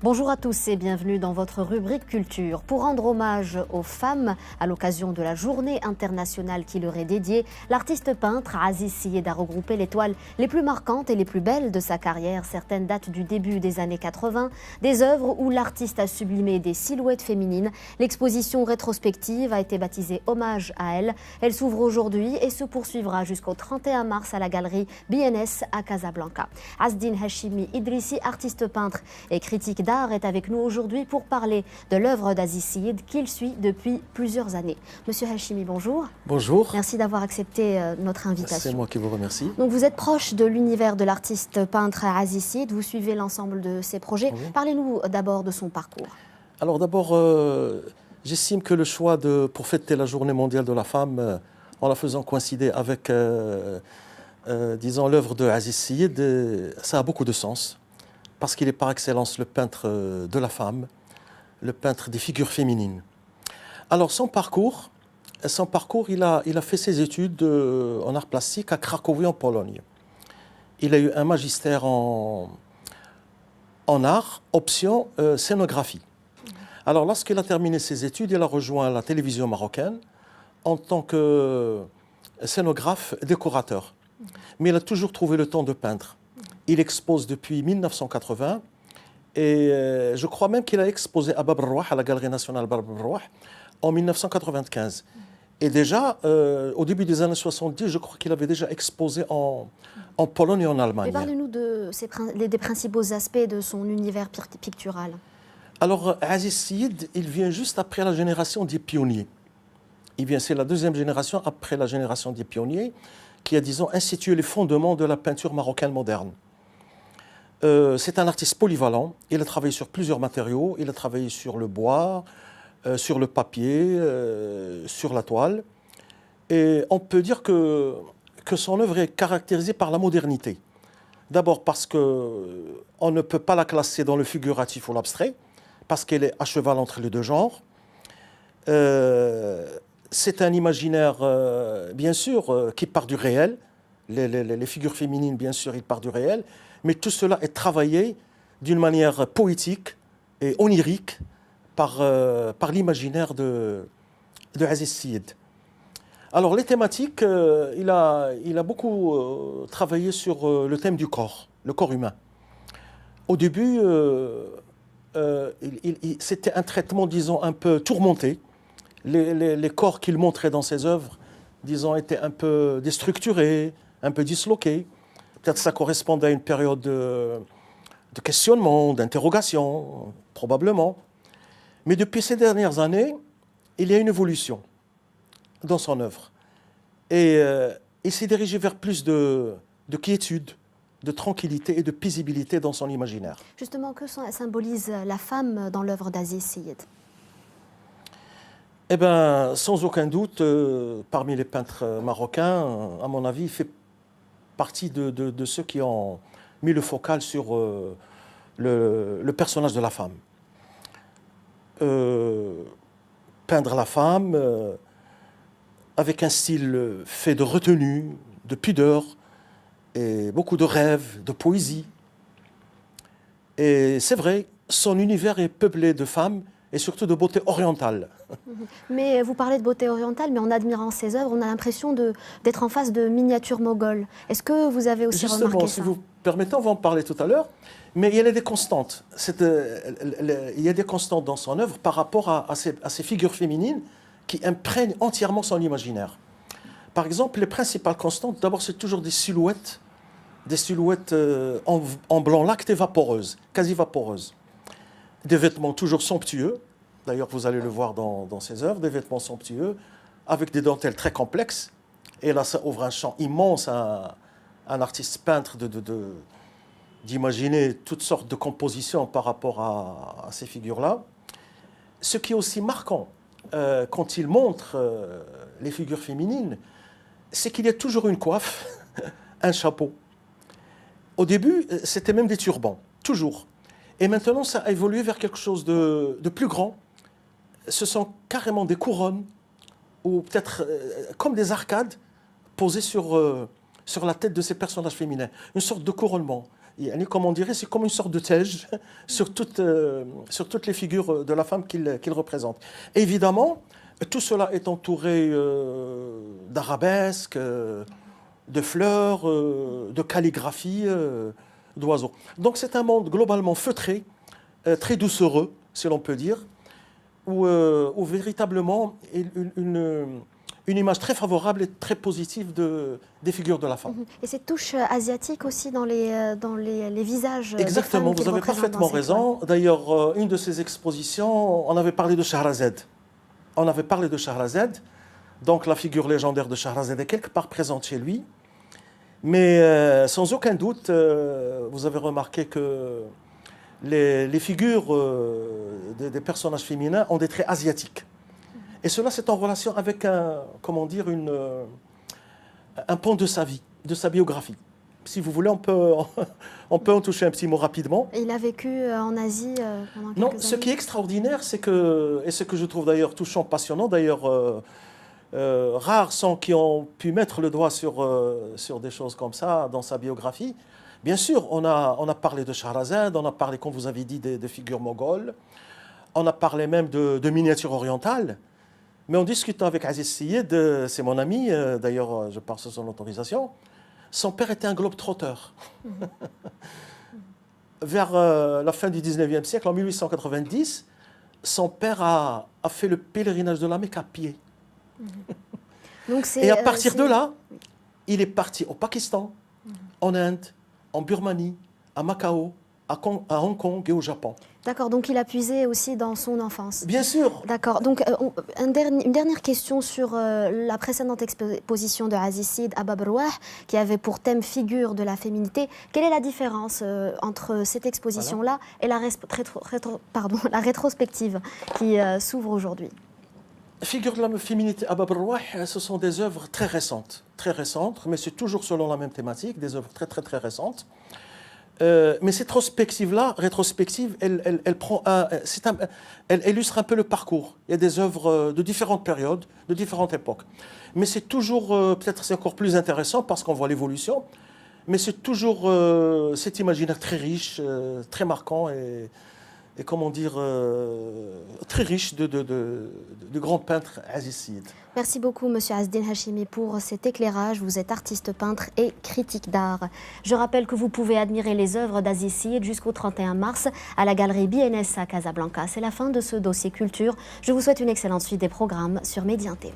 Bonjour à tous et bienvenue dans votre rubrique culture. Pour rendre hommage aux femmes à l'occasion de la journée internationale qui leur est dédiée, l'artiste peintre Aziz Syed a regroupé les toiles les plus marquantes et les plus belles de sa carrière. Certaines datent du début des années 80, des œuvres où l'artiste a sublimé des silhouettes féminines. L'exposition rétrospective a été baptisée Hommage à elle. Elle s'ouvre aujourd'hui et se poursuivra jusqu'au 31 mars à la galerie BNS à Casablanca. Azdine Hachimi Idrissi, artiste peintre et critique d'art, est avec nous aujourd'hui pour parler de l'œuvre d'Aziz Syed qu'il suit depuis plusieurs années. Monsieur Hachimi, bonjour. Bonjour. Merci d'avoir accepté notre invitation. C'est moi qui vous remercie. Donc vous êtes proche de l'univers de l'artiste peintre Aziz Syed, vous suivez l'ensemble de ses projets. Oui. Parlez-nous d'abord de son parcours. Alors d'abord, j'estime que le choix pour fêter la Journée mondiale de la femme, en la faisant coïncider avec, disons, l'œuvre de Aziz Syed, ça a beaucoup de sens. Parce qu'il est par excellence le peintre de la femme, le peintre des figures féminines. Alors son parcours, il a fait ses études en art plastique à Cracovie en Pologne. Il a eu un magistère en art, option scénographie. Alors lorsqu'il a terminé ses études, il a rejoint la télévision marocaine en tant que scénographe décorateur. Mais il a toujours trouvé le temps de peindre. Il expose depuis 1980 et je crois même qu'il a exposé à Bab el-Rouah, à la Galerie nationale Bab el-Rouah, en 1995. Et déjà, au début des années 70, je crois qu'il avait déjà exposé en Pologne et en Allemagne. Parlez-nous des principaux aspects de son univers pictural. Alors, Aziz Syed, il vient juste après la génération des pionniers. C'est la deuxième génération après la génération des pionniers qui a, disons, institué les fondements de la peinture marocaine moderne. C'est un artiste polyvalent. Il a travaillé sur plusieurs matériaux. Il a travaillé sur le bois, sur le papier, sur la toile. Et on peut dire que son œuvre est caractérisée par la modernité. D'abord parce qu'on ne peut pas la classer dans le figuratif ou l'abstrait, parce qu'elle est à cheval entre les deux genres. C'est un imaginaire, bien sûr, qui part du réel. Les figures féminines, bien sûr, il part du réel. Mais tout cela est travaillé d'une manière poétique et onirique par l'imaginaire de Aziz Syed. Alors, les thématiques, il a beaucoup travaillé sur le thème du corps, le corps humain. Au début, c'était un traitement, disons, un peu tourmenté. Les corps qu'il montrait dans ses œuvres, disons, étaient un peu déstructurés, un peu disloqués. Peut-être que ça correspondait à une période de questionnement, d'interrogation, probablement. Mais depuis ces dernières années, il y a une évolution dans son œuvre. Et il s'est dirigé vers plus de quiétude, de tranquillité et de paisibilité dans son imaginaire. Justement, que symbolise la femme dans l'œuvre d'Aziz Syed ? Eh bien, sans aucun doute, parmi les peintres marocains, à mon avis, il fait partie de ceux qui ont mis le focal sur le personnage de la femme. Peindre la femme avec un style fait de retenue, de pudeur, et beaucoup de rêves, de poésie. Et c'est vrai, son univers est peuplé de femmes et surtout de beauté orientale. Mais vous parlez de beauté orientale, mais en admirant ses œuvres, on a l'impression d'être en face de miniatures mogholes. Est-ce que vous avez aussi remarqué ça ? Si vous permettez, on va en parler tout à l'heure. Mais il y a des constantes. Il y a des constantes dans son œuvre par rapport à ces figures féminines qui imprègnent entièrement son imaginaire. Par exemple, les principales constantes, d'abord, c'est toujours des silhouettes en blanc lacté vaporeuses, quasi vaporeuses. Des vêtements toujours somptueux, d'ailleurs vous allez le voir dans ses œuvres, des vêtements somptueux, avec des dentelles très complexes. Et là, ça ouvre un champ immense à un artiste peintre d'imaginer toutes sortes de compositions par rapport à ces figures-là. Ce qui est aussi marquant quand il montre les figures féminines, c'est qu'il y a toujours une coiffe, un chapeau. Au début, c'était même des turbans, toujours. Et maintenant, ça a évolué vers quelque chose de plus grand. Ce sont carrément des couronnes, ou peut-être comme des arcades, posées sur la tête de ces personnages féminins. Une sorte de couronnement. comme on dirait, c'est comme une sorte de tège sur toutes les figures de la femme qu'il représente. Évidemment, tout cela est entouré d'arabesques, de fleurs, de calligraphie, d'oiseaux. Donc c'est un monde globalement feutré, très doucereux, si l'on peut dire, où véritablement une image très favorable et très positive des figures de la femme. Et cette touche asiatique aussi dans les visages. Exactement, des femmes vous avez parfaitement raison. D'ailleurs, une de ces expositions, on avait parlé de Shahrazad. On avait parlé de Shahrazad, donc la figure légendaire de Shahrazad est quelque part présente chez lui. Mais sans aucun doute, vous avez remarqué que les figures des personnages féminins ont des traits asiatiques. Et cela, c'est en relation avec un pan de sa vie, de sa biographie. Si vous voulez, on peut en toucher un petit mot rapidement. Et il a vécu en Asie pendant quelques années. Non, ce qui est extraordinaire, c'est que, et ce que je trouve d'ailleurs touchant, passionnant, d'ailleurs, rares sont qui ont pu mettre le doigt sur des choses comme ça dans sa biographie. Bien sûr, on a parlé de Shahrazad, on a parlé, comme vous avez dit, de figures mogholes, on a parlé même de miniatures orientales. Mais en discutant avec Aziz Syed, c'est mon ami, d'ailleurs je parle sous son autorisation, son père était un globe-trotteur. Vers la fin du 19e siècle, en 1890, son père a fait le pèlerinage de la Mecque à pied. Donc et à partir de là, il est parti au Pakistan, en Inde, en Birmanie, à Macao, à Hong Kong et au Japon. D'accord, donc il a puisé aussi dans son enfance. Bien sûr. D'accord, donc une dernière question sur la précédente exposition de Aziz Syed à Bab el-Rouah, qui avait pour thème figure de la féminité. Quelle est la différence entre cette exposition-là et la rétrospective qui s'ouvre aujourd'hui? Figure de la féminité à Bab el-Rouah, ce sont des œuvres très récentes, mais c'est toujours selon la même thématique, des œuvres très récentes. Mais cette rétrospective, elle illustre un peu le parcours. Il y a des œuvres de différentes périodes, de différentes époques. Mais c'est toujours, peut-être c'est encore plus intéressant parce qu'on voit l'évolution, mais c'est toujours cet imaginaire très riche, très marquant et comment dire, très riche de grands peintres Aziz Syed. Merci beaucoup, Monsieur Azedine Hachimi, pour cet éclairage. Vous êtes artiste peintre et critique d'art. Je rappelle que vous pouvez admirer les œuvres d'Aziz Syed jusqu'au 31 mars à la galerie BNS à Casablanca. C'est la fin de ce dossier culture. Je vous souhaite une excellente suite des programmes sur Médien TV.